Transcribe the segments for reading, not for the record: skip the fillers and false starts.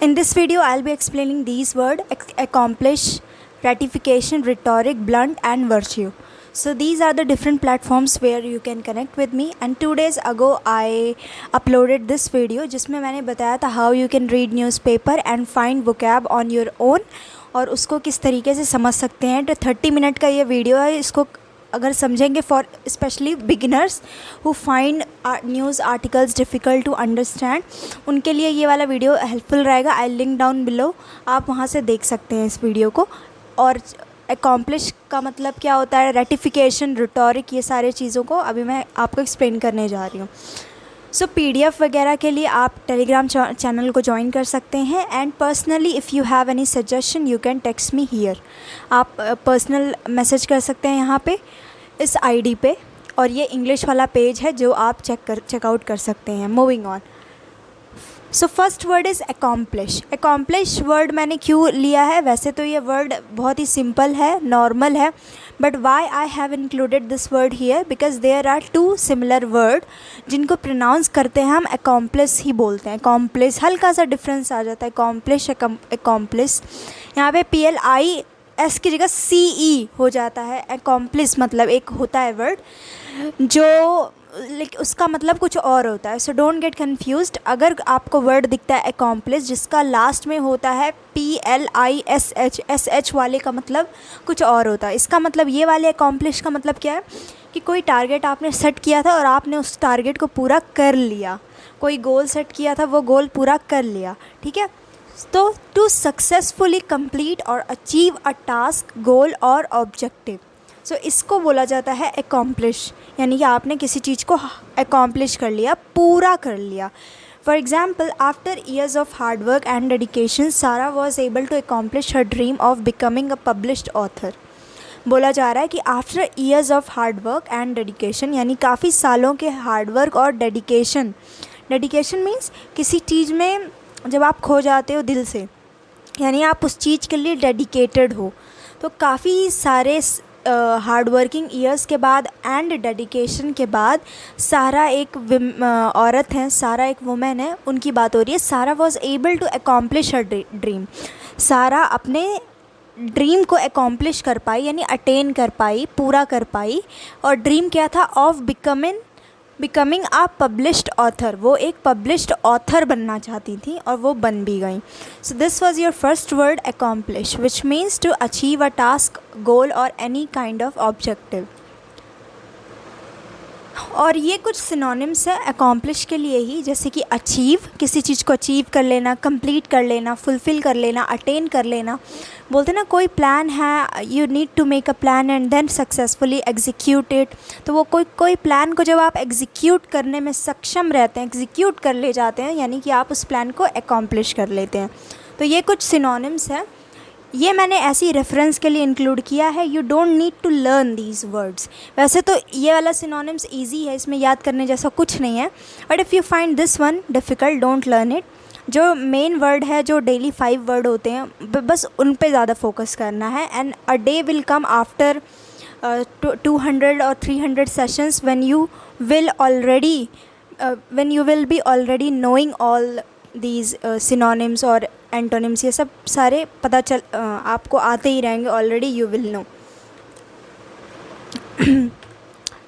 In this video, I'll be explaining these words: accomplish, ratification, rhetoric, blunt, and virtue. So these are the different platforms where you can connect with me. And 2 days ago, I uploaded this video जिसमें मैंने बताया था how you can read newspaper and find vocab on your own, और उसको किस तरीके से समझ सकते हैं. तो 30 मिनट का ये वीडियो है. इसको अगर समझेंगे for specially beginners who find news articles difficult to understand, उनके लिए ये वाला वीडियो हेल्पफुल रहेगा. आई लिंक डाउन बिलो, आप वहाँ से देख सकते हैं इस वीडियो को. और एकम्प्लिश का मतलब क्या होता है, रेटिफिकेशन, रिटोरिक, ये सारे चीज़ों को अभी मैं आपको एक्सप्लेन करने जा रही हूँ. सो PDF वगैरह के लिए आप टेलीग्राम चैनल को ज्वाइन कर सकते हैं. And personally if you have any suggestion you can text me here. आप पर्सनल मैसेज कर सकते हैं यहाँ पे इस ID पे, और ये इंग्लिश वाला पेज है जो आप चेकआउट कर सकते हैं. Moving on. So first word is accomplish. Accomplish word मैंने क्यों लिया है, वैसे तो ये वर्ड बहुत ही सिंपल है, नॉर्मल है, but why I have included this word here because there are 2 similar word जिनको प्रोनाउंस करते हैं हम एकम्प्लिस ही बोलते हैं. एकम्प्लिस हल्का सा डिफरेंस आ जाता है. एकम्प्लिश, एकम्प्लिस, यहाँ पे PLIS की जगह CE हो जाता है. एकम्प्लिस मतलब एक होता है वर्ड जो लेकिन उसका मतलब कुछ और होता है. So don't get confused. अगर आपको वर्ड दिखता है एकम्प्लिस जिसका लास्ट में होता है PLISH वाले का मतलब कुछ और होता है. इसका मतलब ये वाले एकम्प्लिश का मतलब क्या है कि कोई टारगेट आपने सेट किया था और आपने उस टारगेट को पूरा कर लिया. कोई गोल सेट किया था, वो गोल पूरा कर लिया. ठीक है. तो टू सक्सेसफुली कंप्लीट और अचीव अ टास्क, गोल और ऑब्जेक्टिव. सो इसको बोला जाता है एकम्प्लिश, यानी कि आपने किसी चीज़ को एकम्प्लिश कर लिया, पूरा कर लिया. For example, after years of hard work and dedication Sara was able to accomplish her dream of becoming a published author. बोला जा रहा है कि after years of hard work and dedication, यानी काफ़ी सालों के हार्ड वर्क और डेडिकेशन. डेडिकेशन मीन्स किसी चीज़ में जब आप खो जाते हो दिल से, यानी आप उस चीज़ के लिए डेडिकेटेड हो. तो काफ़ी सारे हार्ड वर्किंग ईयर्स के बाद एंड डेडिकेशन के बाद सारा एक औरत है, सारा एक वुमेन है, उनकी बात हो रही है. Sara was able to accomplish her dream. Sara अपने ड्रीम को एकम्प्लिश कर पाई, यानी अटेन कर पाई, पूरा कर पाई. और ड्रीम क्या था, of becoming a published author. वो एक पब्लिश्ड ऑथर बनना चाहती थी और वो बन भी गई. So this was your first word accomplish, which means to achieve a task, goal और एनी काइंड ऑफ ऑब्जेक्टिव. और ये कुछ सिनोनिम्स है एकम्प्लिश के लिए ही, जैसे कि अचीव, किसी चीज़ को अचीव कर लेना, कंप्लीट कर लेना, फुलफ़िल कर लेना, अटेन कर लेना. बोलते ना कोई प्लान है, you need to make a plan and then successfully execute it. तो वो कोई प्लान को जब आप एग्जीक्यूट करने में सक्षम रहते हैं, एग्जीक्यूट कर ले जाते हैं, यानी कि आप उस प्लान को एकम्प्लिश कर लेते हैं. तो ये कुछ सिनोनिम्स हैं. ये मैंने ऐसी रेफरेंस के लिए इंक्लूड किया है. You don't need to learn these words. वैसे तो ये वाला सिनोनिम्स इजी है, इसमें याद करने जैसा कुछ नहीं है, but if you find this one difficult don't learn it. जो मेन वर्ड है, जो डेली 5 वर्ड होते हैं, बस उन पे ज़्यादा फोकस करना है. And a day will come after 200 और 300 sessions when you will be already knowing all these synonyms और एंटोनिम्स. ये सब सारे पता चल आपको आते ही रहेंगे. Already you will know.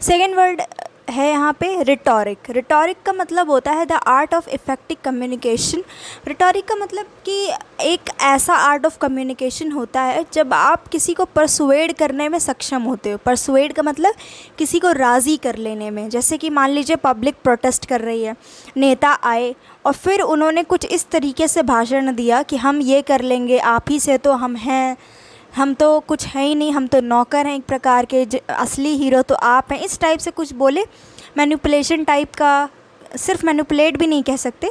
Second word है यहाँ पे रिटोरिक. रिटोरिक का मतलब होता है the art of effective communication. Rhetoric का मतलब कि एक ऐसा आर्ट ऑफ कम्युनिकेशन होता है जब आप किसी को परसुएड करने में सक्षम होते हो. परसुएड का मतलब किसी को राज़ी कर लेने में. जैसे कि मान लीजिए पब्लिक प्रोटेस्ट कर रही है, नेता आए और फिर उन्होंने कुछ इस तरीके से भाषण दिया कि हम ये कर लेंगे, आप ही से तो हम हैं, हम तो कुछ है ही नहीं, हम तो नौकर हैं एक प्रकार के, असली हीरो तो आप हैं. इस टाइप से कुछ बोले, मैनिपुलेशन टाइप का. सिर्फ मैनिपुलेट भी नहीं कह सकते,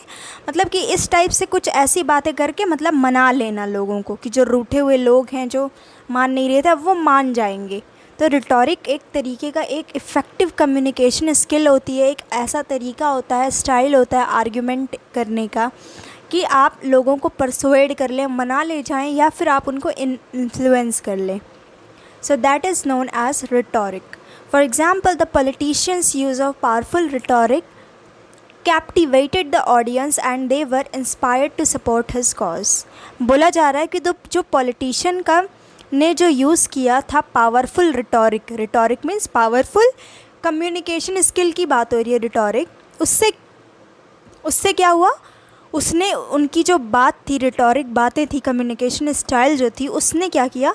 मतलब कि इस टाइप से कुछ ऐसी बातें करके मतलब मना लेना लोगों को, कि जो रूठे हुए लोग हैं, जो मान नहीं रहे थे, अब वो मान जाएंगे. तो रिटोरिक एक तरीके का एक इफ़ेक्टिव कम्युनिकेशन स्किल होती है. एक ऐसा तरीका होता है, स्टाइल होता है आर्ग्यूमेंट करने का, कि आप लोगों को परसुएड कर लें, मना ले जाएं, या फिर आप उनको इन्फ्लुएंस कर लें. So that is known as rhetoric. For example, the politicians use of powerful rhetoric captivated the audience and they were inspired to support his cause. बोला जा रहा है कि जो पॉलिटिशियन का ने जो यूज़ किया था powerful rhetoric, rhetoric means powerful communication skill की बात हो रही है रिटोरिक, उससे क्या हुआ, उसने उनकी जो बात थी, रिटोरिक बातें थी, कम्युनिकेशन स्टाइल जो थी, उसने क्या किया,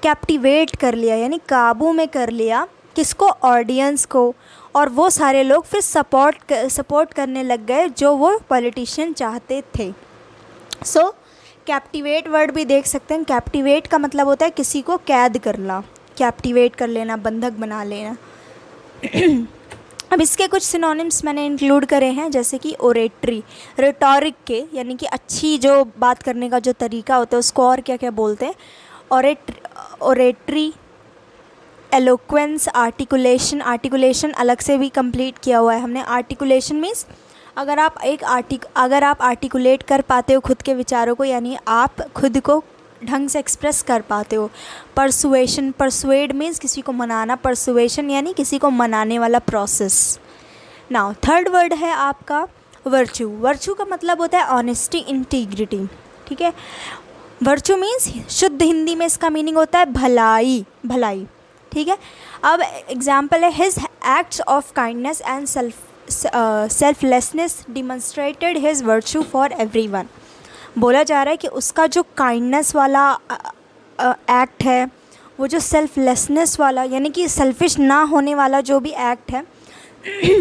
कैप्टिवेट कर लिया, यानी काबू में कर लिया किसको, ऑडियंस को। और वो सारे लोग फिर सपोर्ट करने लग गए जो वो पॉलिटिशियन चाहते थे। सो कैप्टिवेट वर्ड भी देख सकते हैं। कैप्टिवेट का मतलब होता है किसी को कैद करना, कैप्टिवेट कर लेना, बंधक बना लेना। अब इसके कुछ सिनोनिम्स मैंने इंक्लूड करे हैं, जैसे कि ओरेटरी, रिटोरिक के, यानी कि अच्छी जो बात करने का जो तरीका होता है उसको और क्या क्या बोलते हैं, ओरेटरी, एलोक्वेंस, आर्टिकुलेशन, आर्टिकुलेशन अलग से भी कंप्लीट किया हुआ है हमने। आर्टिकुलेशन मीन्स अगर आप आर्टिकुलेट कर पाते हो खुद के विचारों को, यानी आप खुद को ढंग से एक्सप्रेस कर पाते हो। परसुएशन, परसुएड मीन्स किसी को मनाना, परसुएशन यानी किसी को मनाने वाला प्रोसेस। नाउ थर्ड वर्ड है आपका वर्चू। वर्चू का मतलब होता है ऑनेस्टी, इंटीग्रिटी, ठीक है। वर्चू मीन्स शुद्ध हिंदी में इसका मीनिंग होता है भलाई, भलाई, ठीक है। अब एग्जाम्पल है, his acts of kindness and selflessness demonstrated his virtue for everyone. बोला जा रहा है कि उसका जो काइंडनेस वाला एक्ट है, वो जो सेल्फलेसनेस वाला यानी कि सेल्फिश ना होने वाला जो भी एक्ट है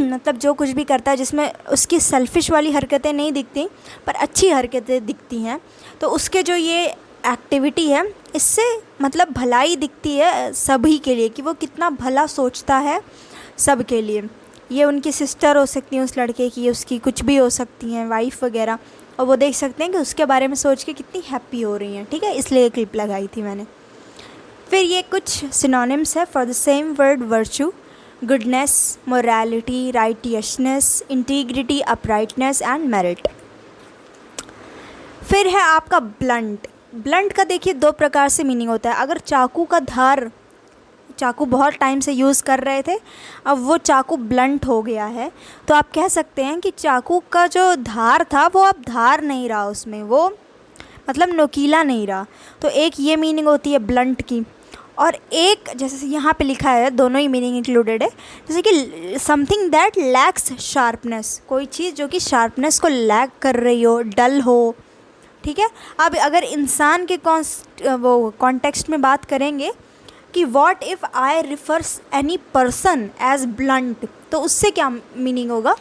मतलब जो कुछ भी करता है जिसमें उसकी सेल्फिश वाली हरकतें नहीं दिखती पर अच्छी हरकतें दिखती हैं, तो उसके जो ये एक्टिविटी है इससे मतलब भलाई दिखती है सभी के लिए, कि वो कितना भला सोचता है सब के लिए। ये उनकी सिस्टर हो सकती हैं उस लड़के की, उसकी कुछ भी हो सकती हैं, वाइफ वगैरह, और वो देख सकते हैं कि उसके बारे में सोच के कितनी हैप्पी हो रही हैं, ठीक है। इसलिए क्लिप लगाई थी मैंने। फिर ये कुछ सिनोनिम्स है for the same word virtue: goodness, morality, righteousness, integrity, uprightness and merit. फिर है आपका ब्लंट। ब्लंट का देखिए दो प्रकार से मीनिंग होता है। अगर चाकू का धार, चाकू बहुत टाइम से यूज़ कर रहे थे, अब वो चाकू ब्लंट हो गया है, तो आप कह सकते हैं कि चाकू का जो धार था वो अब धार नहीं रहा, उसमें वो मतलब नोकीला नहीं रहा। तो एक ये मीनिंग होती है ब्लंट की, और एक जैसे यहाँ पे लिखा है, दोनों ही मीनिंग इंक्लूडेड है, जैसे कि समथिंग दैट लैक्स शार्पनेस, कोई चीज़ जो कि शार्पनेस को लैक कर रही हो, डल हो, ठीक है। अब अगर इंसान के वो कॉन्टेक्स्ट में बात करेंगे कि what if I refers any person as blunt, तो उससे क्या मीनिंग होगा।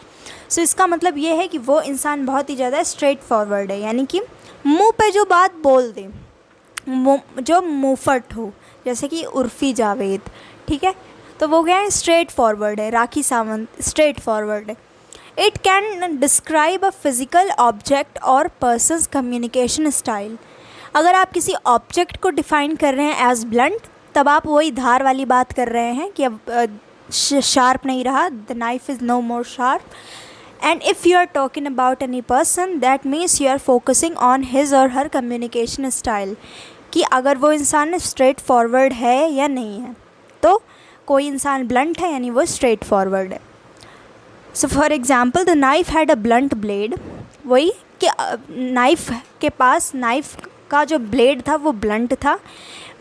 सो इसका मतलब ये है कि वो इंसान बहुत ही ज़्यादा स्ट्रेट फॉरवर्ड है, यानी कि मुंह पे जो बात बोल दे, जो मुंहफट हो, जैसे कि उर्फ़ी जावेद, ठीक है। तो वो क्या है, स्ट्रेट फॉरवर्ड है। राखी सावंत स्ट्रेट फॉरवर्ड है। It can describe a physical object और पर्सनस कम्युनिकेशन स्टाइल। अगर आप किसी ऑब्जेक्ट को डिफ़ाइन कर रहे हैं एज ब्लंट, तब आप वही धार वाली बात कर रहे हैं कि अब शार्प नहीं रहा, the knife is no more sharp. And if you are talking about any person, that means you are focusing on his और हर कम्युनिकेशन स्टाइल, कि अगर वो इंसान स्ट्रेट फॉरवर्ड है या नहीं है। तो कोई इंसान ब्लंट है यानी वो स्ट्रेट फॉरवर्ड है। So for example, the knife had a blunt blade, वही कि नाइफ के पास, नाइफ का जो ब्लेड था वो ब्लंट था,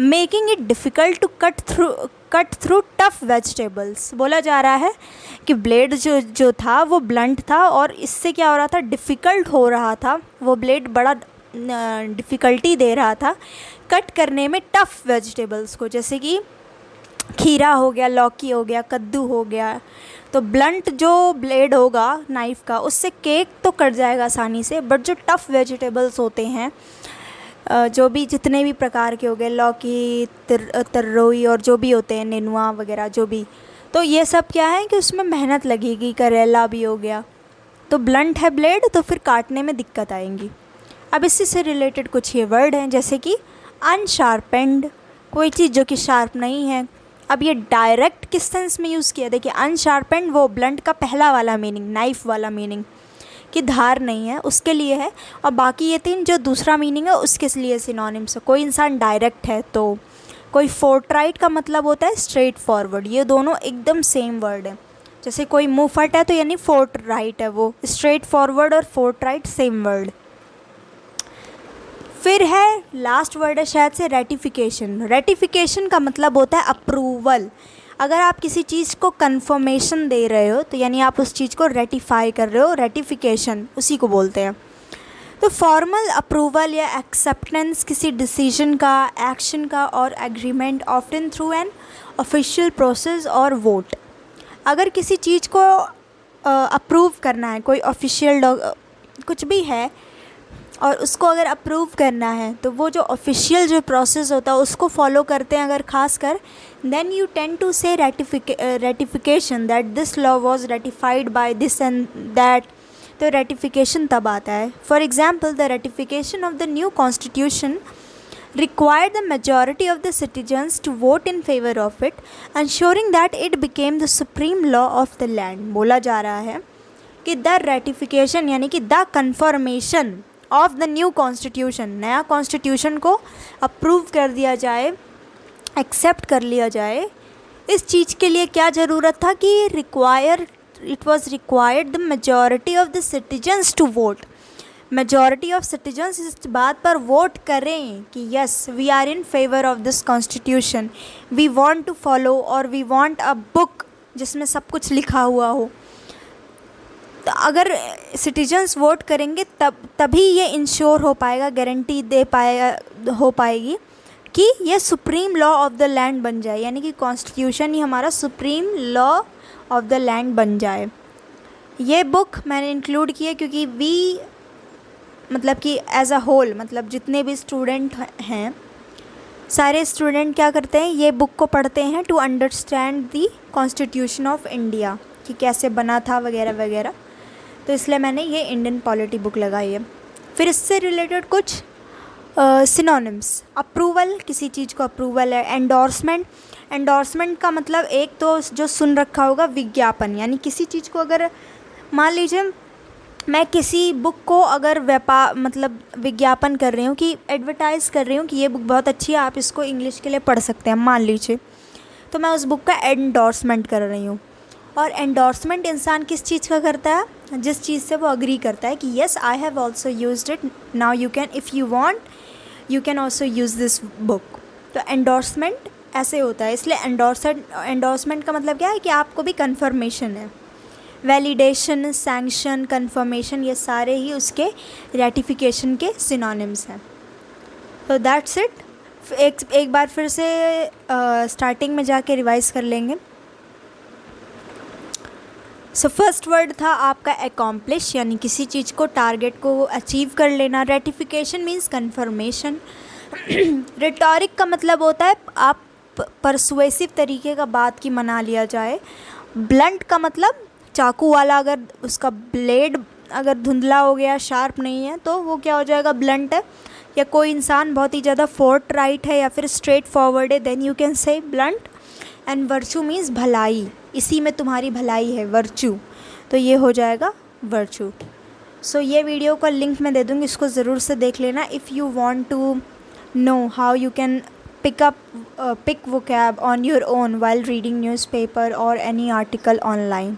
making it difficult to cut through tough vegetables. बोला जा रहा है कि ब्लेड जो था वो ब्लंट था, और इससे क्या हो रहा था, डिफ़िकल्ट हो रहा था, वो ब्लेड बड़ा डिफ़िकल्टी दे रहा था कट करने में टफ़ वेजिटेबल्स को, जैसे कि खीरा हो गया, लौकी हो गया, कद्दू हो गया। तो ब्लंट जो ब्लेड होगा नाइफ़ का, उससे केक तो कट जाएगा आसानी से, बट जो टफ़ वेजिटेबल्स होते हैं, जो भी जितने भी प्रकार के हो गए, लौकी, तर्रोई और जो भी होते हैं, नेनुआ वगैरह जो भी, तो ये सब क्या है कि उसमें मेहनत लगेगी। करेला भी हो गया, तो ब्लंट है ब्लेड, तो फिर काटने में दिक्कत आएंगी। अब इसी से रिलेटेड कुछ ये वर्ड हैं, जैसे कि अनशार्पेंड, कोई चीज़ जो कि शार्प नहीं है। अब ये डायरेक्ट किस सेंस में यूज़ किया, देखिए अनशार्पेंड वो ब्लंट का पहला वाला मीनिंग, नाइफ़ वाला मीनिंग कि धार नहीं है, उसके लिए है, और बाकी ये तीन जो दूसरा मीनिंग है उसके लिए सिनोनिम्स है। कोई इंसान डायरेक्ट है, तो कोई फोर्ट्राइट का मतलब होता है स्ट्रेट फॉरवर्ड, ये दोनों एकदम सेम वर्ड है। जैसे कोई मुंह फट है तो यानी फोर्ट राइट है वो, स्ट्रेट फॉरवर्ड और फोर्ट राइट सेम वर्ड। फिर है लास्ट वर्ड है शायद से रेटिफिकेशन। रेटिफिकेशन का मतलब होता है अप्रूवल। अगर आप किसी चीज़ को कंफर्मेशन दे रहे हो तो यानी आप उस चीज़ को रेटिफाई कर रहे हो, रेटिफिकेशन उसी को बोलते हैं। तो फॉर्मल अप्रूवल या एक्सेप्टेंस किसी डिसीजन का, एक्शन का और agreement often through an official process और वोट। अगर किसी चीज़ को अप्रूव करना है, कोई ऑफिशियल कुछ भी है और उसको अगर अप्रूव करना है तो वो जो ऑफिशियल जो प्रोसेस होता है उसको फॉलो करते हैं अगर खास कर, then you tend to say ratification that this law was ratified by this and that. तो रेटिफिकेशन तब आता है। For example the ratification of the new constitution required the majority of the citizens to vote in favor of it, ensuring that it became the supreme law of the land। बोला जा रहा है कि the ratification यानी कि the confirmation of the new constitution, नया constitution को approve कर दिया जाए, एक्सेप्ट कर लिया जाए। इस चीज़ के लिए क्या ज़रूरत था कि it was required the majority of the citizens to vote. Majority of citizens इस बात पर वोट करें कि yes we are in favour of this constitution, we want to follow और वी वांट अ बुक जिसमें सब कुछ लिखा हुआ हो। तो अगर सिटीजन्स वोट करेंगे तभी ये इंश्योर हो पाएगा, गारंटी हो पाएगी कि ये supreme law of the land बन जाए, यानी कि कॉन्स्टिट्यूशन ही हमारा supreme law of the land बन जाए। ये बुक मैंने इंक्लूड की है क्योंकि मतलब कि एज अ होल, मतलब जितने भी स्टूडेंट हैं सारे स्टूडेंट क्या करते हैं, ये बुक को पढ़ते हैं to understand the constitution of India कि कैसे बना था वगैरह वगैरह। तो इसलिए मैंने ये इंडियन पॉलिटी बुक लगाई है। फिर इससे रिलेटेड कुछ सिनोनिम्स। अप्रूवल, किसी चीज़ को अप्रूवल है। एंडोर्समेंट, एंडोर्समेंट का मतलब एक तो जो सुन रखा होगा विज्ञापन, यानी किसी चीज़ को अगर मान लीजिए मैं किसी बुक को अगर मतलब विज्ञापन कर रही हूँ कि एडवर्टाइज़ कर रही हूँ कि ये बुक बहुत अच्छी है, आप इसको इंग्लिश के लिए पढ़ सकते हैं मान लीजिए, तो मैं उस बुक का एंडोर्समेंट कर रही हूँ। और एंडोर्समेंट इंसान किस चीज़ का करता है, जिस चीज़ से वो अग्री करता है कि yes I have also used it, now you can, if you want you can also use this book. तो एंडोर्समेंट ऐसे होता है। इसलिए एंडोर्समेंट का मतलब क्या है कि आपको भी कन्फर्मेशन है। वैलिडेशन, सैंक्शन, कन्फर्मेशन, ये सारे ही उसके रेटिफिकेशन के सिनोनिम्स हैं। तो दैट्स इट। एक बार फिर से स्टार्टिंग में जाके रिवाइज़ कर लेंगे। सो फर्स्ट वर्ड था आपका अकॉम्प्लिश, यानी किसी चीज़ को, टारगेट को अचीव कर लेना। Ratification means conformation. रिटोरिक का मतलब होता है आप परसुएसिव तरीके का बात की मना लिया जाए। ब्लंट का मतलब चाकू वाला, अगर उसका ब्लेड अगर धुंधला हो गया, शार्प नहीं है, तो वो क्या हो जाएगा, ब्लंट है। या कोई इंसान बहुत ही ज़्यादा फोर्ट राइट है या फिर स्ट्रेट फॉरवर्ड है, then you can say blunt. And virtue means भलाई, इसी में तुम्हारी भलाई है, वर्चू, तो ये हो जाएगा वर्चू। सो ये वीडियो का लिंक मैं दे दूँगी, इसको ज़रूर से देख लेना if you want to know how you can pick vocab on your own while reading newspaper or any article online.